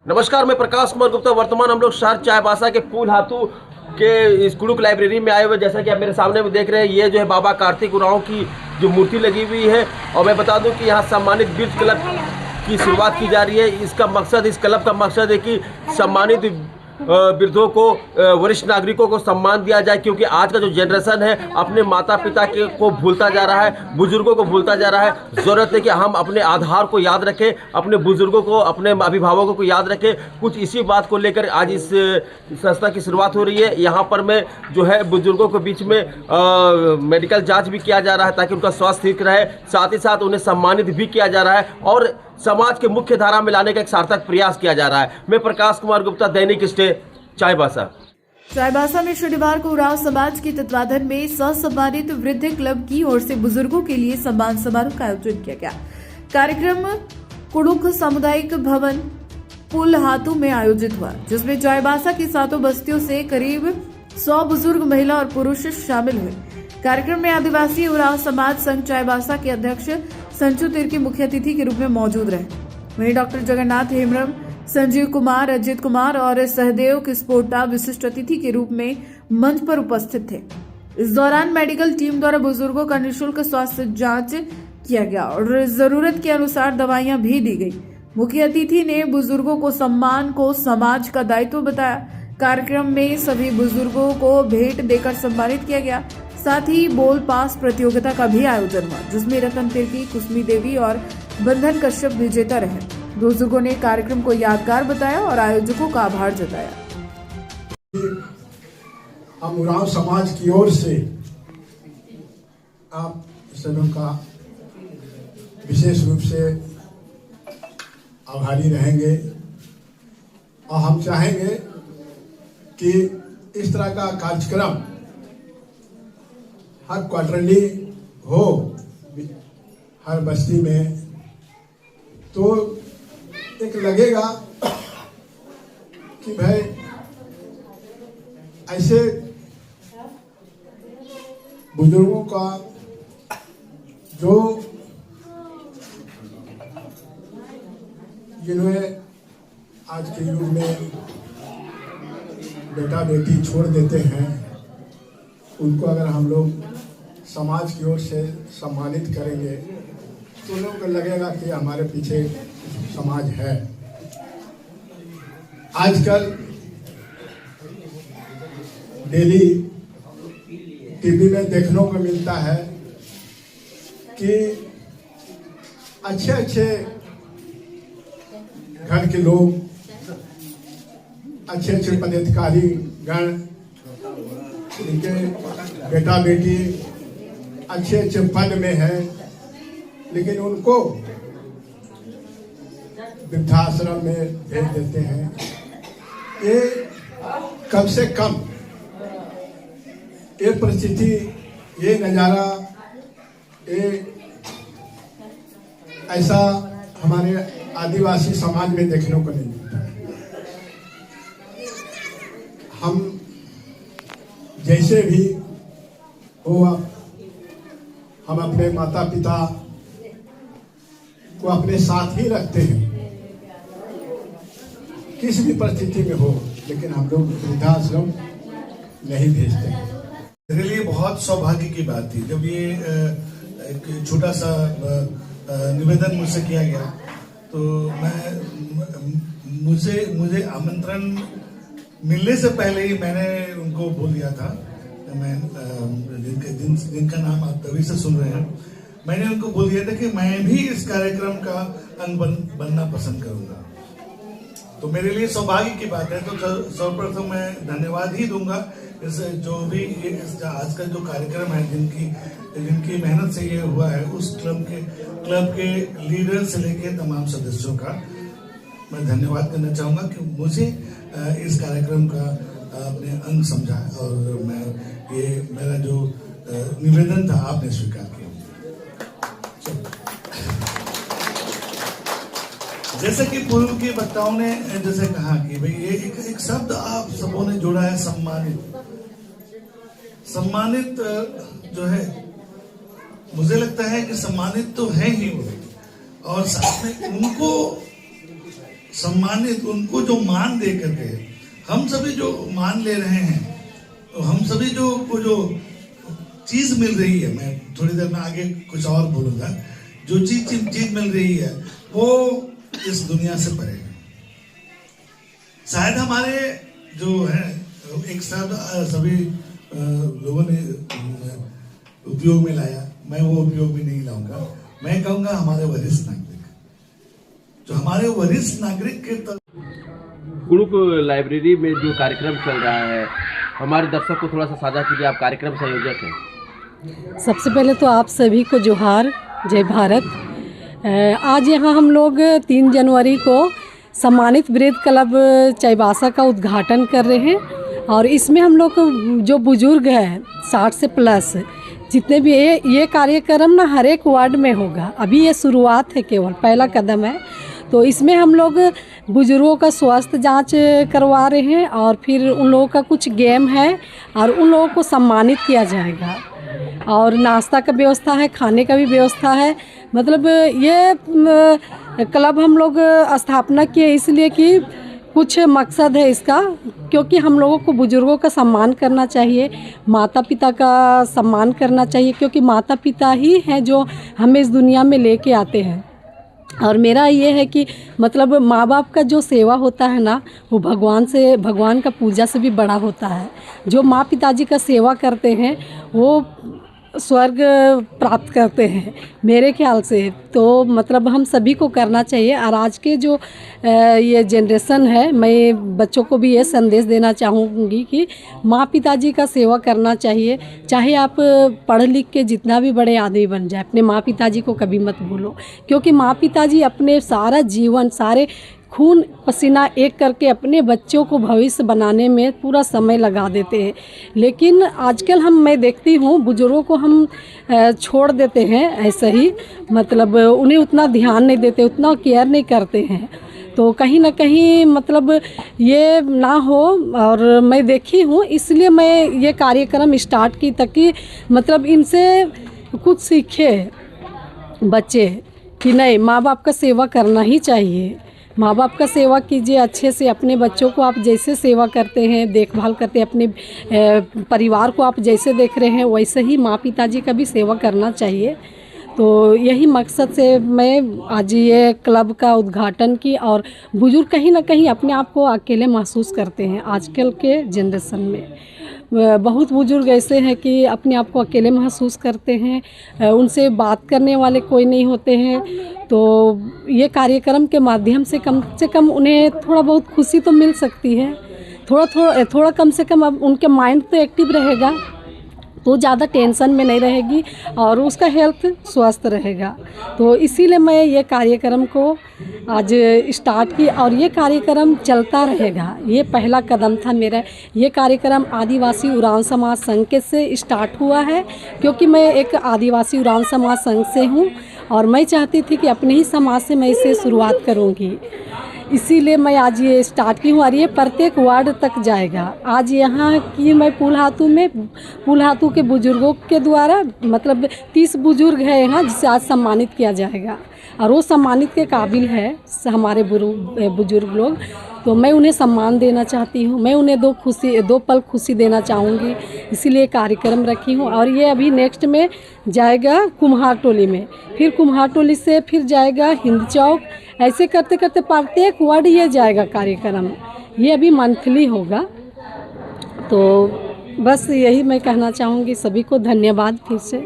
नमस्कार, मैं प्रकाश कुमार गुप्ता। वर्तमान हम लोग शहर चाईबासा के फूल हाथू के कुड़ुक लाइब्रेरी में आए हुए। जैसा कि आप मेरे सामने में देख रहे हैं, ये जो है बाबा कार्तिक उरांव की जो मूर्ति लगी हुई है। और मैं बता दूं कि यहाँ सम्मानित वृद्ध क्लब की शुरुआत की जा रही है। इसका मकसद, इस क्लब का मकसद है कि सम्मानित वृद्धों को, वरिष्ठ नागरिकों को सम्मान दिया जाए, क्योंकि आज का जो जनरेशन है अपने माता पिता को भूलता जा रहा है, बुजुर्गों को भूलता जा रहा है। ज़रूरत है कि हम अपने आधार को याद रखें, अपने बुजुर्गों को, अपने अभिभावकों को याद रखें। कुछ इसी बात को लेकर आज इस संस्था की शुरुआत हो रही है। यहाँ पर मैं जो है बुजुर्गों के बीच में मेडिकल जाँच भी किया जा रहा है ताकि उनका स्वास्थ्य ठीक रहे। साथ ही साथ उन्हें सम्मानित भी किया जा रहा है और समाज के मुख्य धारा में लाने का एक सार्थक प्रयास किया जा रहा है। मैं प्रकाश कुमार गुप्ता, दैनिक स्टे, चाईबासा। चाईबासा में शनिवार को उरांव समाज के तत्वाधान में सम्मानित वृद्ध क्लब की ओर से बुजुर्गों के लिए सम्मान समारोह का आयोजन किया गया। कार्यक्रम कुड़ुक सामुदायिक भवन पुल हाथू में आयोजित हुआ, जिसमें चाईबासा की 7 बस्तियों से करीब 100 बुजुर्ग महिला और पुरुष शामिल हुए। कार्यक्रम में आदिवासी उरांव समाज संघ चाईबासा के अध्यक्ष संजू तिर्की मुख्य अतिथि के रूप में मौजूद रहे। वहीं डॉक्टर जगन्नाथ हेम्ब्रम, संजीव कुमार, अजित कुमार और सहदेव किस्पोटा विशिष्ट अतिथि के रूप में मंच पर उपस्थित थे। इस दौरान मेडिकल टीम द्वारा बुजुर्गों का निःशुल्क स्वास्थ्य जांच किया गया और जरूरत के अनुसार दवाइयां भी दी गई। मुख्य अतिथि ने बुजुर्गों को सम्मान को समाज का दायित्व बताया। कार्यक्रम में सभी बुजुर्गों को भेंट देकर सम्मानित किया गया। साथ ही बोल पास प्रतियोगिता का भी आयोजन हुआ, जिसमें रतन तिर्की, कुसमी देवी और बंधन कश्यप विजेता रहे। बुजुर्गों ने कार्यक्रम को यादगार बताया और आयोजकों का आभार जताया। हम उरांव समाज की ओर से आप सभी का विशेष रूप से आभारी रहेंगे और हम चाहेंगे कि इस तरह का कार्यक्रम हर क्वार्टरली हो, हर बस्ती में, तो एक लगेगा कि भाई ऐसे बुजुर्गों का जो जिन्हें आज के युग में बेटा बेटी छोड़ देते हैं, उनको अगर हम लोग समाज की ओर से सम्मानित करेंगे तो लोगों को लगेगा कि हमारे पीछे समाज है। आजकल डेली टीवी में देखने को मिलता है कि अच्छे अच्छे घर के लोग, अच्छे अच्छे पदाधिकारी गण, उनके बेटा बेटी अच्छे अच्छे पद में है, लेकिन उनको वृद्धाश्रम में भेज देते हैं। ये कम से कम ये परिस्थिति, ये नज़ारा, ये ऐसा हमारे आदिवासी समाज में देखने को नहीं मिलता है। हम जैसे भी हो, हम अपने माता पिता को अपने साथ ही रखते हैं, किसी भी परिस्थिति में हो, लेकिन हम लोग वृद्धाश्रम नहीं भेजते हैं। मेरे लिए बहुत सौभाग्य की बात थी जब ये एक छोटा सा निवेदन मुझसे किया गया, तो मुझे आमंत्रण मिलने से पहले ही मैंने उनको बोल दिया था। मैं जिनका नाम आप तभी से सुन रहे हैं, मैंने उनको बोल दिया था कि मैं भी इस कार्यक्रम का अंग बनना पसंद करूंगा। तो मेरे लिए सौभाग्य की बात है। तो सर्वप्रथम मैं धन्यवाद ही दूंगा इस जो भी आज का जो कार्यक्रम है, जिनकी मेहनत से ये हुआ है, उस क्लब के लीडर से लेके तमाम सदस्यों का मैं धन्यवाद करना चाहूंगा कि मुझे इस कार्यक्रम का अपने अंग समझा और ये मेरा जो निवेदन था आपने स्वीकार किया। जैसे कि पूर्व के वक्ताओं ने जैसे कहा कि भाई ये एक शब्द आप सबों ने जोड़ा है, सम्मानित। सम्मानित जो है, मुझे लगता है कि सम्मानित तो है ही वो, और साथ में उनको सम्मानित, उनको जो मान दे करके हम सभी जो मान ले रहे हैं, हम सभी जो को जो चीज मिल रही है, मैं थोड़ी देर में आगे कुछ और बोलूंगा, जो चीज मिल रही है वो इस दुनिया से परे है। शायद हमारे जो है एक साथ सभी लोगों ने उपयोग में लाया, मैं वो उपयोग में नहीं लाऊंगा। मैं कहूंगा हमारे वरिष्ठ नागरिक, जो हमारे वरिष्ठ नागरिक के कुड़ुक लाइब्रेरी में जो कार्यक्रम चल रहा है, हमारे दर्शक को थोड़ा सा साझा कीजिए। आप कार्यक्रम संयोजक हैं। सबसे पहले तो आप सभी को जोहार, जय भारत। आज यहाँ हम लोग 3 जनवरी को सम्मानित वृद्ध क्लब चाईबासा का उद्घाटन कर रहे हैं और इसमें हम लोग जो बुजुर्ग हैं 60 से प्लस जितने भी ये कार्यक्रम ना हर एक वार्ड में होगा। अभी ये शुरुआत है, केवल पहला कदम है। तो इसमें हम लोग बुजुर्गों का स्वास्थ्य जांच करवा रहे हैं और फिर उन लोगों का कुछ गेम है और उन लोगों को सम्मानित किया जाएगा और नाश्ता का व्यवस्था है, खाने का भी व्यवस्था है। मतलब ये क्लब हम लोग स्थापना किए इसलिए कि कुछ मकसद है इसका, क्योंकि हम लोगों को बुजुर्गों का सम्मान करना चाहिए, माता पिता का सम्मान करना चाहिए, क्योंकि माता पिता ही हैं जो हमें इस दुनिया में लेके आते हैं। और मेरा ये है कि मतलब माँ बाप का जो सेवा होता है ना, वो भगवान का पूजा से भी बड़ा होता है। जो माँ पिताजी का सेवा करते हैं वो स्वर्ग प्राप्त करते हैं मेरे ख्याल से। तो मतलब हम सभी को करना चाहिए। और आज के जो ये जनरेशन है, मैं बच्चों को भी ये संदेश देना चाहूँगी कि माँ पिताजी का सेवा करना चाहिए। चाहे आप पढ़ लिख के जितना भी बड़े आदमी बन जाए, अपने माँ पिताजी को कभी मत भूलो, क्योंकि माँ पिताजी अपने सारा जीवन, सारे खून पसीना एक करके अपने बच्चों को भविष्य बनाने में पूरा समय लगा देते हैं। लेकिन आजकल मैं देखती हूँ बुजुर्गों को हम छोड़ देते हैं ऐसे ही, मतलब उन्हें उतना ध्यान नहीं देते, उतना केयर नहीं करते हैं। तो कहीं ना कहीं मतलब ये ना हो, और मैं देखी हूँ इसलिए मैं ये कार्यक्रम स्टार्ट की ताकि मतलब इनसे कुछ सीखे बच्चे कि नहीं, माँ बाप का सेवा करना ही चाहिए। माँ बाप का सेवा कीजिए अच्छे से। अपने बच्चों को आप जैसे सेवा करते हैं, देखभाल करते हैं, अपने परिवार को आप जैसे देख रहे हैं वैसे ही माँ पिताजी का भी सेवा करना चाहिए। तो यही मकसद से मैं आज ये क्लब का उद्घाटन की। और बुजुर्ग कहीं ना कहीं अपने आप को अकेले महसूस करते हैं आजकल के जनरेशन में। बहुत बुजुर्ग ऐसे हैं कि अपने आप को अकेले महसूस करते हैं, उनसे बात करने वाले कोई नहीं होते हैं। तो ये कार्यक्रम के माध्यम से कम उन्हें थोड़ा बहुत खुशी तो मिल सकती है, थोड़ा कम से कम अब उनके माइंड तो एक्टिव रहेगा, तो ज़्यादा टेंशन में नहीं रहेगी और उसका हेल्थ स्वस्थ रहेगा। तो इसीलिए मैं ये कार्यक्रम को आज स्टार्ट की और ये कार्यक्रम चलता रहेगा। ये पहला कदम था मेरा। ये कार्यक्रम आदिवासी उरांव समाज संघ के से स्टार्ट हुआ है, क्योंकि मैं एक आदिवासी उरांव समाज संघ से हूँ और मैं चाहती थी कि अपने ही समाज से मैं इसे शुरुआत करूँगी। इसीलिए मैं आज ये स्टार्ट की हूँ और ये प्रत्येक वार्ड तक जाएगा। आज यहाँ की मैं पुलहातू के बुजुर्गों के द्वारा मतलब 30 बुजुर्ग हैं यहाँ जिसे आज सम्मानित किया जाएगा और वो सम्मानित के काबिल है हमारे बुजुर्ग लोग। तो मैं उन्हें सम्मान देना चाहती हूँ, मैं उन्हें दो पल खुशी देना चाहूँगी, इसीलिए कार्यक्रम रखी हूँ। और ये अभी नेक्स्ट में जाएगा कुम्हार टोली में, फिर कुम्हार टोली से फिर जाएगा हिंद चौक, ऐसे करते करते प्रत्येक वार्ड ये जाएगा कार्यक्रम। ये अभी मंथली होगा। तो बस यही मैं कहना चाहूँगी। सभी को धन्यवाद फिर से।